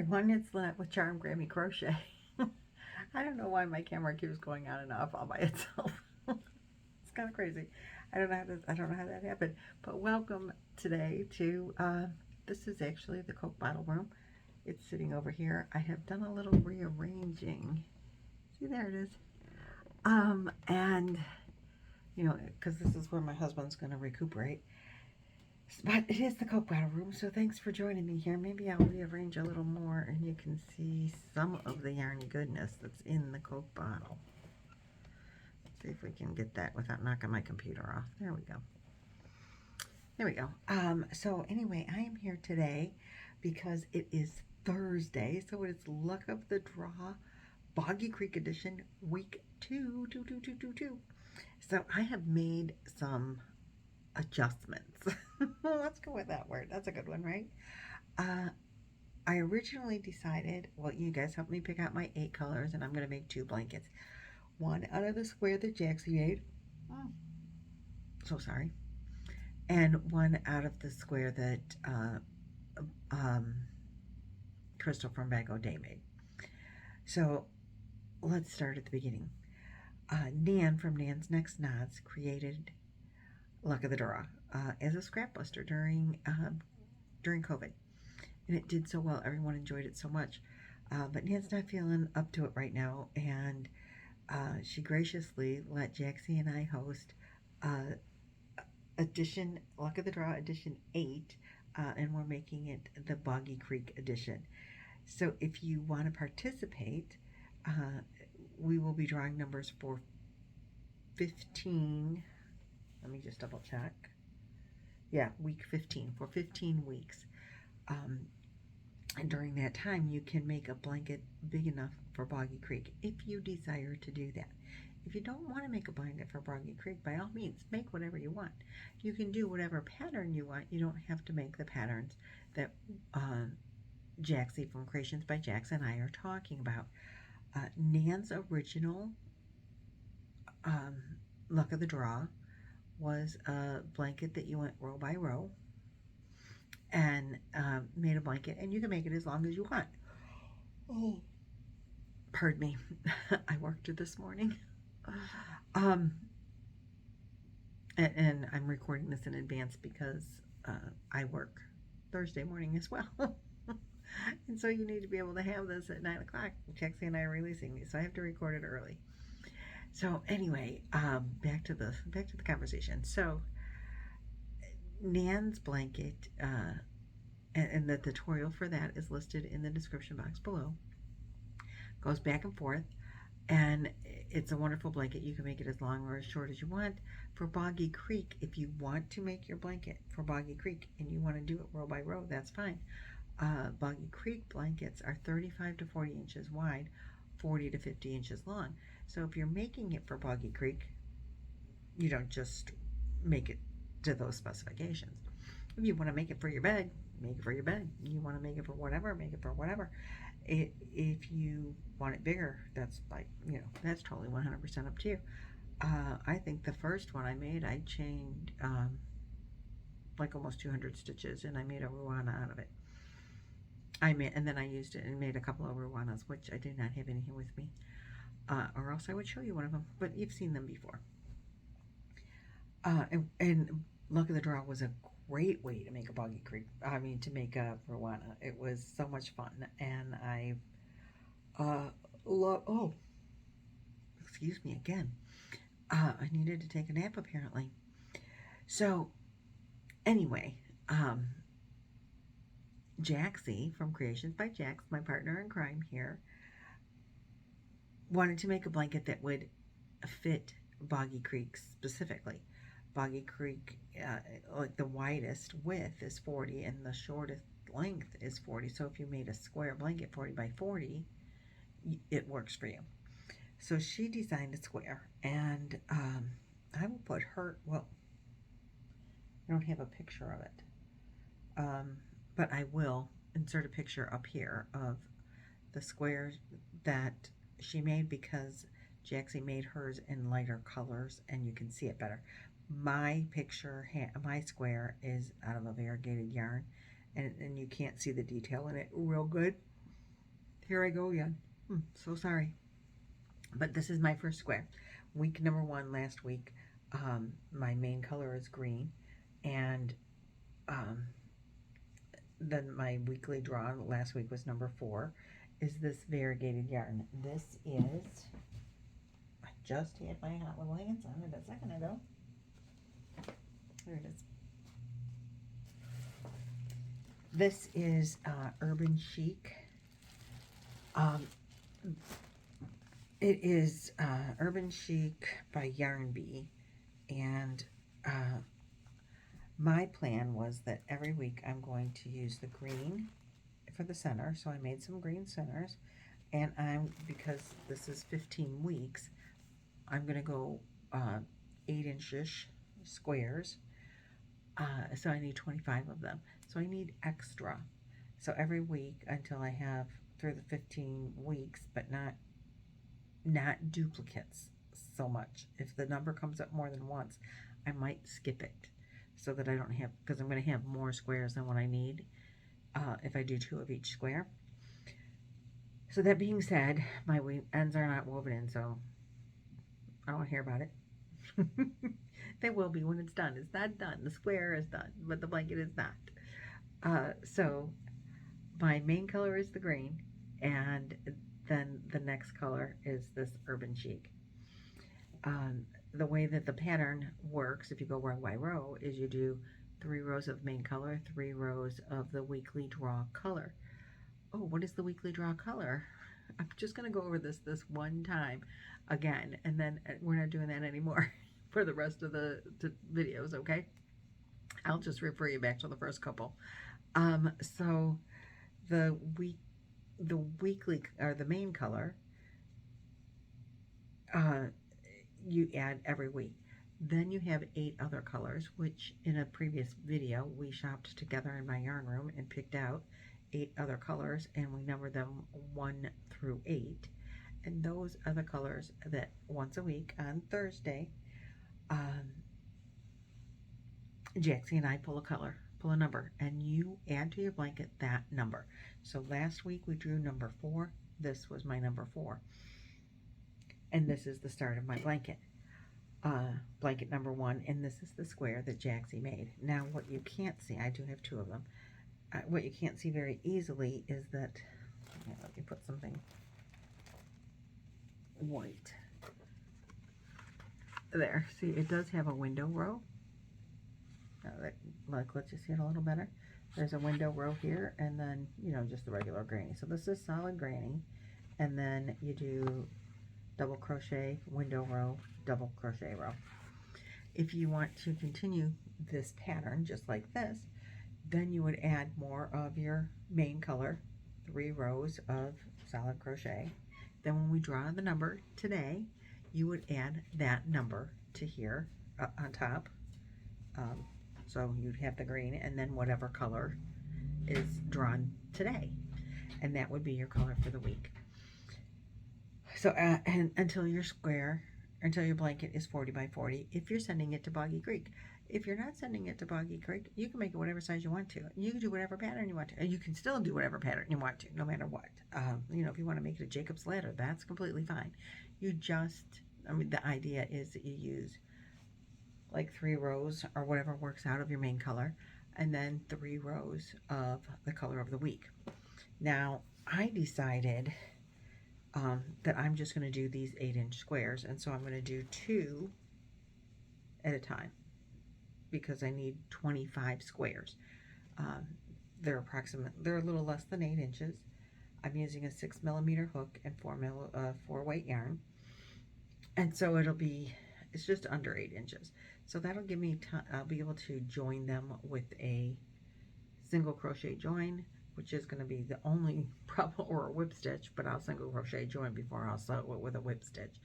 everyone, it's Lynette with Charm Grammy Crochet. I don't know why my camera keeps going on and off all by itself. It's kind of crazy. I don't know how that happened. But welcome today to this is actually the Coke bottle room. It's sitting over here. I have done a little rearranging. See, there it is. And you know, because this is where my husband's going to recuperate. But it is the Coke bottle room, so thanks for joining me here. Maybe I'll rearrange a little more and you can see some of the yarn goodness that's in the Coke bottle. Let's see if we can get that without knocking my computer off. There we go. There we go. So anyway, I am here today because it is Thursday, so it's Luck of the Draw Boggy Creek Edition Week 2. So I have made some adjustments. Let's go with that word. That's a good one, right? I originally decided, well, you guys helped me pick out my 8 colors, and I'm going to make 2 blankets. One out of the square that Jaxie made. So sorry. And one out of the square that Crystal from Boggy Camp made. So let's start at the beginning. Nan from Nan's Next Knots created Luck of the Draw as a scrap buster during COVID, and it did so well. Everyone enjoyed it so much, but Nan's not feeling up to it right now, and she graciously let Jaxie and I host edition Luck of the Draw edition 8, and we're making it the Boggy Creek edition. So if you want to participate, we will be drawing numbers for 15. Let me just double check. Yeah, week 15, for 15 weeks. And during that time, you can make a blanket big enough for Boggy Creek if you desire to do that. If you don't want to make a blanket for Boggy Creek, by all means, make whatever you want. You can do whatever pattern you want. You don't have to make the patterns that Jaxie from Creations by Jax and I are talking about. Nan's original Luck of the Draw was a blanket that you went row by row and made a blanket, and you can make it as long as you want. Oh, pardon me. I worked it this morning. And I'm recording this in advance because I work Thursday morning as well. And so you need to be able to have this at 9 o'clock. Jaxie and I are releasing these, so I have to record it early. So anyway, back to the conversation. So Nan's blanket, and the tutorial for that is listed in the description box below. Goes back and forth, and it's a wonderful blanket. You can make it as long or as short as you want. For Boggy Creek, if you want to make your blanket for Boggy Creek and you want to do it row by row, that's fine. Boggy Creek blankets are 35 to 40 inches wide, 40 to 50 inches long. So if you're making it for Boggy Creek, you don't just make it to those specifications. If you want to make it for your bed, make it for your bed. You want to make it for whatever, make it for whatever. If you want it bigger, that's like, you know, that's totally 100% up to you. I think the first one I made, I chained like almost 200 stitches, and I made a ruana out of it. And then I used it and made a couple of ruanas, which I did not have any here with me. Or else I would show you one of them, but you've seen them before. And Luck of the Draw was a great way to make a Boggy Creek, to make a ruana. It was so much fun, and I've oh, excuse me again. I needed to take a nap apparently. So anyway, Jaxie from Creations by Jax, my partner in crime here, wanted to make a blanket that would fit Boggy Creek specifically. Boggy Creek, like the widest width is 40 and the shortest length is 40. So if you made a square blanket 40 by 40, it works for you. So she designed a square, and I will put her, well, I don't have a picture of it, but I will insert a picture up here of the square that she made, because Jaxie made hers in lighter colors and you can see it better. My picture, my square is out of a variegated yarn, and you can't see the detail in it real good. Here I go again. So sorry. But this is my first square. Week number 1 last week. My main color is green. And then my weekly draw last week was number 4. Is this variegated yarn. This is, I just had my hot little hands on it a second ago. There it is. This is Urban Chic. It is Urban Chic by Yarn Bee, and my plan was that every week I'm going to use the green for the center, so I made some green centers, and because this is 15 weeks, I'm going to go 8-inch-ish squares, so I need 25 of them, so I need extra, so every week until I have through the 15 weeks, but not duplicates so much. If the number comes up more than once, I might skip it so that I don't have, because I'm going to have more squares than what I need if I do 2 of each square. So that being said, my ends are not woven in, so I don't want to hear about it. They will be when it's done. It's not done. The square is done, but the blanket is not. So my main color is the green, and then the next color is this Urban Chic. The way that the pattern works, if you go row by row, is you do 3 rows of main color, 3 rows of the weekly draw color. Oh, what is the weekly draw color? I'm just going to go over this one time again, and then we're not doing that anymore for the rest of the videos, okay? I'll just refer you back to the first couple. So the weekly, or the main color, you add every week. Then you have 8 other colors, which in a previous video we shopped together in my yarn room and picked out 8 other colors, and we numbered them 1 through 8. And those are the colors that once a week on Thursday, Jaxie and I pull a number, and you add to your blanket that number. So last week we drew number 4. This was my number 4. And this is the start of my blanket. Blanket number 1, and this is the square that Jaxie made. Now what you can't see, I do have 2 of them. What you can't see very easily is that, let me put something white. There, see, it does have a window row. Let's just see it a little better. There's a window row here, and then, just the regular granny. So this is solid granny, and then you do double crochet, window row, double crochet row. If you want to continue this pattern just like this, then you would add more of your main color, 3 rows of solid crochet. Then when we draw the number today, you would add that number to here on top. So you'd have the green, and then whatever color is drawn today, and that would be your color for the week. So and until your blanket is 40 by 40, if you're sending it to Boggy Creek. If you're not sending it to Boggy Creek, you can make it whatever size you want to. You can do whatever pattern you want to. You can still do whatever pattern you want to, no matter what. If you want to make it a Jacob's ladder, that's completely fine. The idea is that you use like 3 rows or whatever works out of your main color, and then 3 rows of the color of the week. Now, I decided that I'm just going to do these 8-inch squares, and so I'm going to do 2 at a time because I need 25 squares. They're a little less than 8 inches. I'm using a 6mm hook and 4 weight yarn, and so it's just under 8 inches. So that'll give me I'll be able to join them with a single crochet join, which is going to be the only problem, or a whip stitch, but I'll single crochet join before I'll sew it with a whip stitch.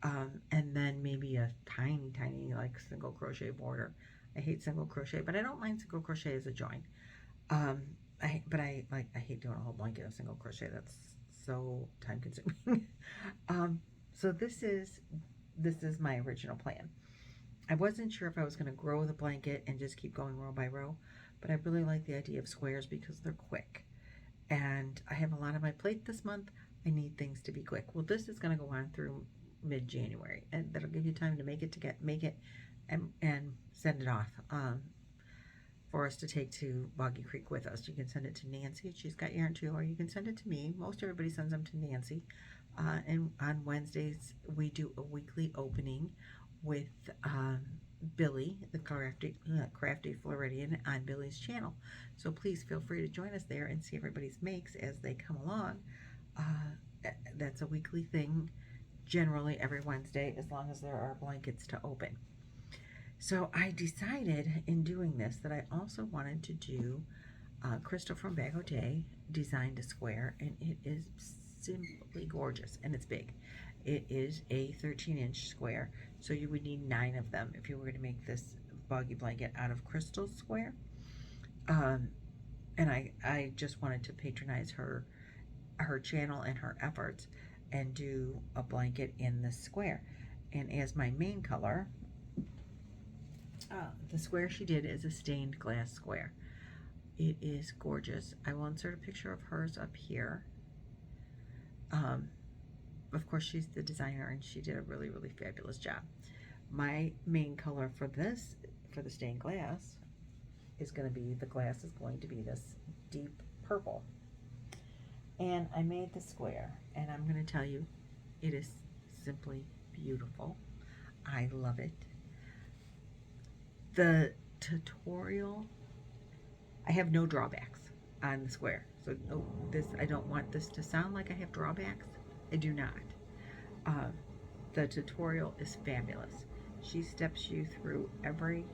And then maybe a tiny like single crochet border. I hate single crochet, but I don't mind single crochet as a join. I hate doing a whole blanket of single crochet. That's so time consuming. So this is my original plan. I wasn't sure if I was going to grow the blanket and just keep going row by row, but I really like the idea of squares because they're quick. and I have a lot on my plate this month. I need things to be quick. Well, this is going to go on through mid-January, and that'll give you time to make it and send it off for us to take to Boggy Creek with us. You can send it to Nancy, she's got yarn too, or you can send it to me. Most everybody sends them to Nancy. And on Wednesdays we do a weekly opening with Billy, the Crafty Floridian, on Billy's channel. So please feel free to join us there and see everybody's makes as they come along. That's a weekly thing, generally every Wednesday, as long as there are blankets to open. So I decided in doing this that I also wanted to do Crystal from Boggy designed a square, and it is simply gorgeous, and it's big. It is a 13-inch square, so you would need 9 of them if you were going to make this Boggy blanket out of Crystal's square. And I just wanted to patronize her channel and her efforts and do a blanket in this square. And as my main color, the square she did is a stained glass square. It is gorgeous. I will insert a picture of hers up here. Of course, she's the designer and she did a really, really fabulous job. My main color for this, for the stained glass, is going to be, the glass is going to be this deep purple. And I made the square, and I'm going to tell you, it is simply beautiful. I love it. The tutorial, I have no drawbacks on the square. So I don't want this to sound like I have drawbacks. I do not. The tutorial is fabulous. She steps you through every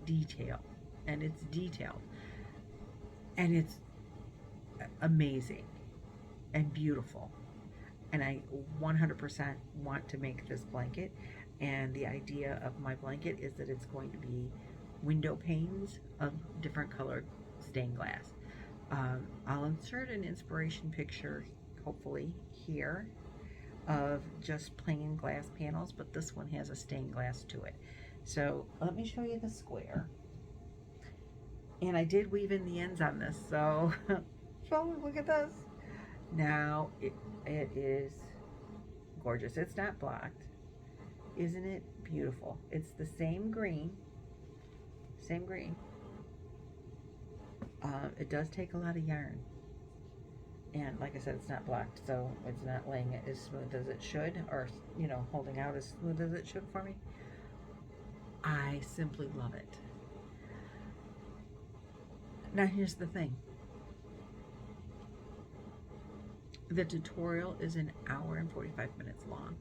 detail, and it's detailed, and it's amazing and beautiful. And I 100% want to make this blanket, and the idea of my blanket is that it's going to be window panes of different colored stained glass. I'll insert an inspiration picture, hopefully, here, of just plain glass panels, but this one has a stained glass to it. So let me show you the square. And I did weave in the ends on this, so look at this. Now it is gorgeous. It's not blocked. Isn't it beautiful? It's the same green. It does take a lot of yarn, and like I said, it's not blocked, so it's not laying it as smooth as it should, or holding out as smooth as it should for me. I simply love it. Now here's the thing. The tutorial is an hour and 45 minutes long.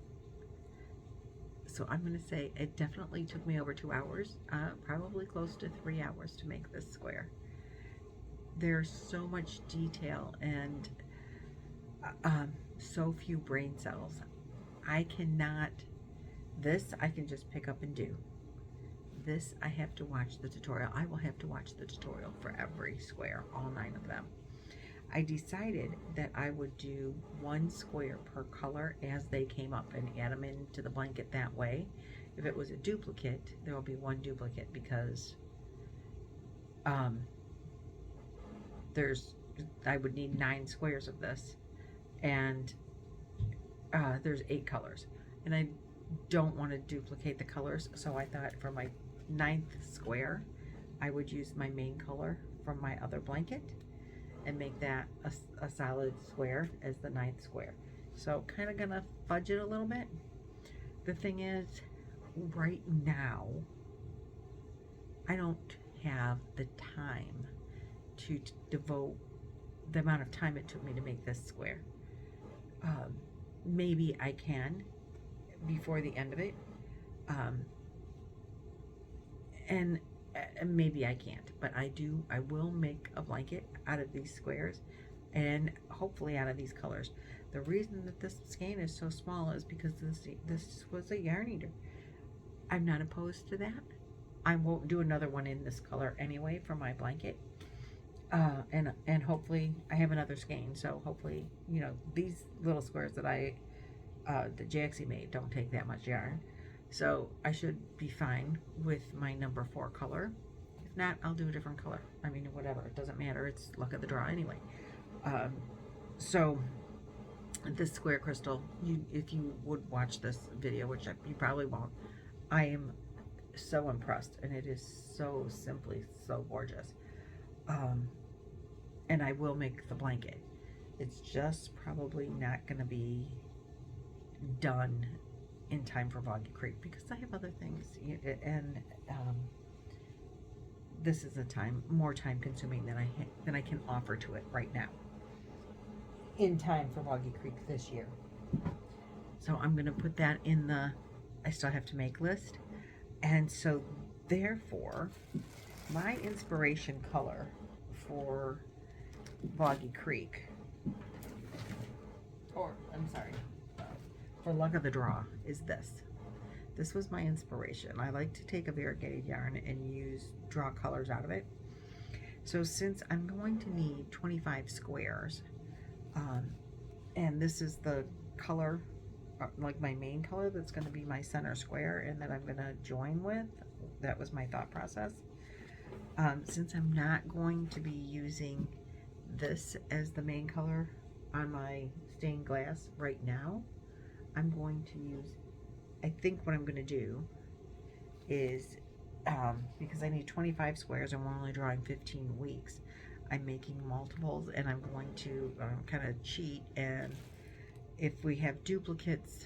So I'm going to say it definitely took me over 2 hours, probably close to 3 hours to make this square. There's so much detail and so few brain cells. I can just pick up and do. This, I have to watch the tutorial. I will have to watch the tutorial for every square, all 9 of them. I decided that I would do 1 square per color as they came up and add them into the blanket that way. If it was a duplicate, there will be 1 duplicate, because I would need 9 squares of this, and there's 8 colors, and I don't want to duplicate the colors, so I thought for my 9th square I would use my main color from my other blanket and make that a solid square as the 9th square. So kind of gonna fudge it a little bit. The thing is, right now I don't have the time to devote the amount of time it took me to make this square. Maybe I can before the end of it, and maybe I can't, but I will make a blanket out of these squares, and hopefully out of these colors. The reason that this skein is so small is because this was a yarn eater. I'm not opposed to that. I won't do another one in this color anyway for my blanket, and hopefully I have another skein, so hopefully these little squares that that Jaxie made don't take that much yarn. So I should be fine with my number 4 color. If not, I'll do a different color. I mean, whatever, it doesn't matter. It's luck of the draw anyway. So this square crystal, if you would watch this video, which you probably won't, I am so impressed, and it is so simply so gorgeous. And I will make the blanket. It's just probably not going to be done in time for Boggy Creek because I have other things, and this is more time consuming than I can offer to it right now in time for Boggy Creek this year. So I'm going to put that in the I still have to make list. And so therefore my inspiration color for Boggy Creek, or I'm sorry, for Luck of the Draw, is this. This was my inspiration. I like to take a variegated yarn and draw colors out of it. So since I'm going to need 25 squares, and this is the color, like my main color, that's going to be my center square and that I'm going to join with. That was my thought process. Since I'm not going to be using this as the main color on my stained glass right now, I'm going to use, I think what I'm going to do is, because I need 25 squares and we're only drawing 15 weeks, I'm making multiples, and I'm going to kind of cheat, and if we have duplicates,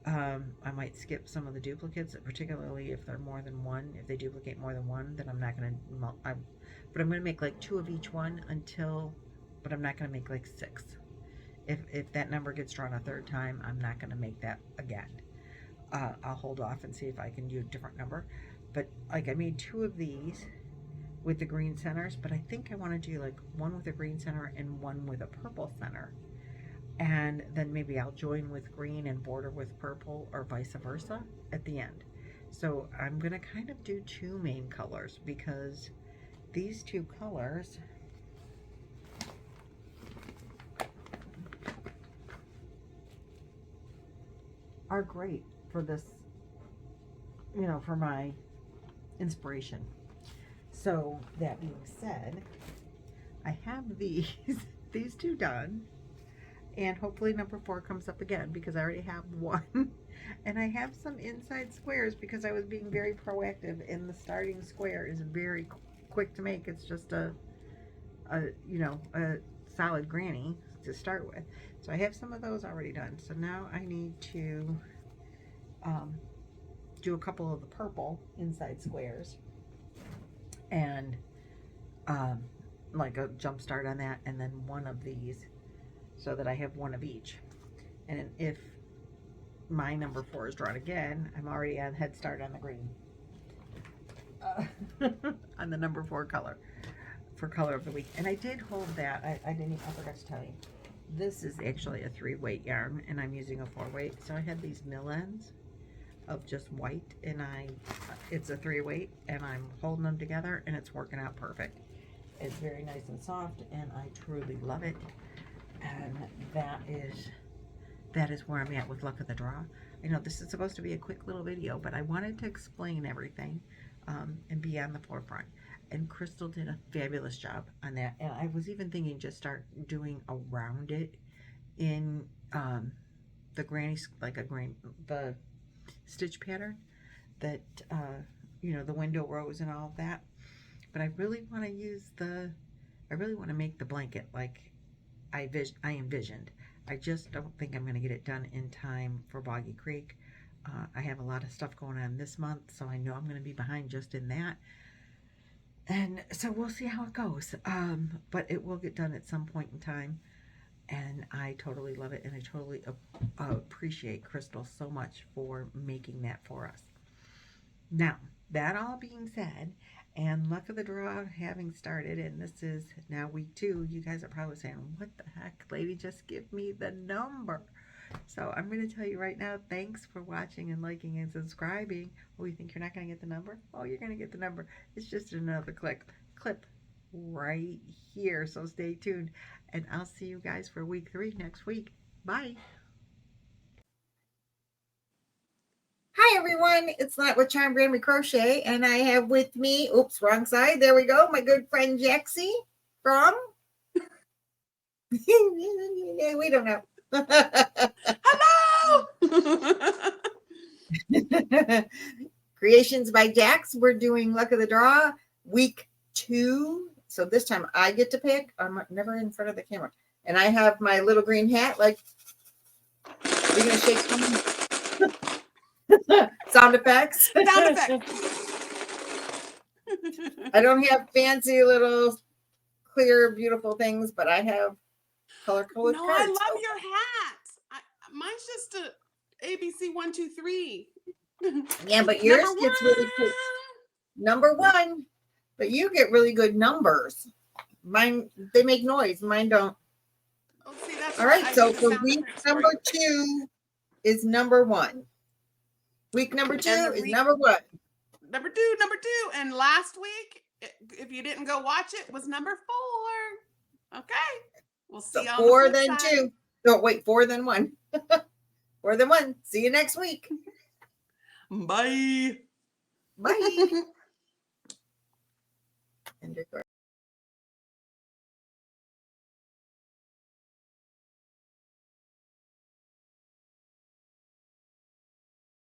I might skip some of the duplicates, particularly if they're more than one. If they duplicate more than one, then I'm not going to, but I'm going to make like 2 of each one but I'm not going to make like 6. If that number gets drawn a third time, I'm not going to make that again. I'll hold off and see if I can do a different number. But like I made 2 of these with the green centers, but I think I want to do like one with a green center and one with a purple center. And then maybe I'll join with green and border with purple, or vice versa at the end. So I'm going to kind of do 2 main colors, because these 2 colors are great for this, for my inspiration. So that being said, I have these 2 done, and hopefully number 4 comes up again, because I already have 1. And I have some inside squares because I was being very proactive, and the starting square is very quick to make. It's just a solid granny to start with. So I have some of those already done. So now I need to do a couple of the purple inside squares, and like a jump start on that, and then 1 of these, so that I have 1 of each. And if my number 4 is drawn again, I'm already on head start on the green, on the number 4 color for color of the week. And I did hold that. I forgot to tell you, this is actually a 3-weight yarn, and I'm using a 4-weight. So I had these mill ends of just white, and it's a 3-weight, and I'm holding them together, and it's working out perfect. It's very nice and soft, and I truly love it. And that is where I'm at with Luck of the Draw. I know this is supposed to be a quick little video, but I wanted to explain everything and be on the forefront. And Crystal did a fabulous job on that. And I was even thinking just start doing around it in the granny, the stitch pattern that the window rows and all of that. But I really want to make the blanket like I envisioned. I just don't think I'm going to get it done in time for Boggy Creek. I have a lot of stuff going on this month, so I know I'm going to be behind just in that. And so we'll see how it goes. But it will get done at some point in time. And I totally love it, and I totally appreciate Crystal so much for making that for us. Now, that all being said, and Luck of the Draw having started, and this is now week 2, you guys are probably saying, what the heck, lady, just give me the number. So I'm going to tell you right now, thanks for watching and liking and subscribing. Oh, you think you're not going to get the number? Oh, you're going to get the number. It's just another clip right here. So stay tuned, and I'll see you guys for week 3 next week. Bye. Hi everyone, it's Lynette with Charmed Grammy Crochet, and I have with me, oops, wrong side, there we go, my good friend Jaxie from We don't know. Hello. Creations by Jax. We're doing Luck of the Draw week 2. So this time I get to pick. I'm never in front of the camera. And I have my little green hat. Like, are you going to shake something? Sound effects. Sound effects. I don't have fancy little clear, beautiful things, but I have color-coded No, cards. I love your hat. Mine's just a ABC 1, 2, 3. Yeah, but yours gets really cool. Number 1. But you get really good numbers. Mine, they make noise. Mine don't. Oh, see, that's All right, I so do the for sound week effects for number you. 2 is number 1. Week number 2 And the is week- number 1. Number two. And last week, if you didn't go watch it, was number 4. Okay. We'll see So you on the 4 flip then side. 2. No, wait, 4 then 1. 4 then 1. See you next week. Bye. Bye. And record.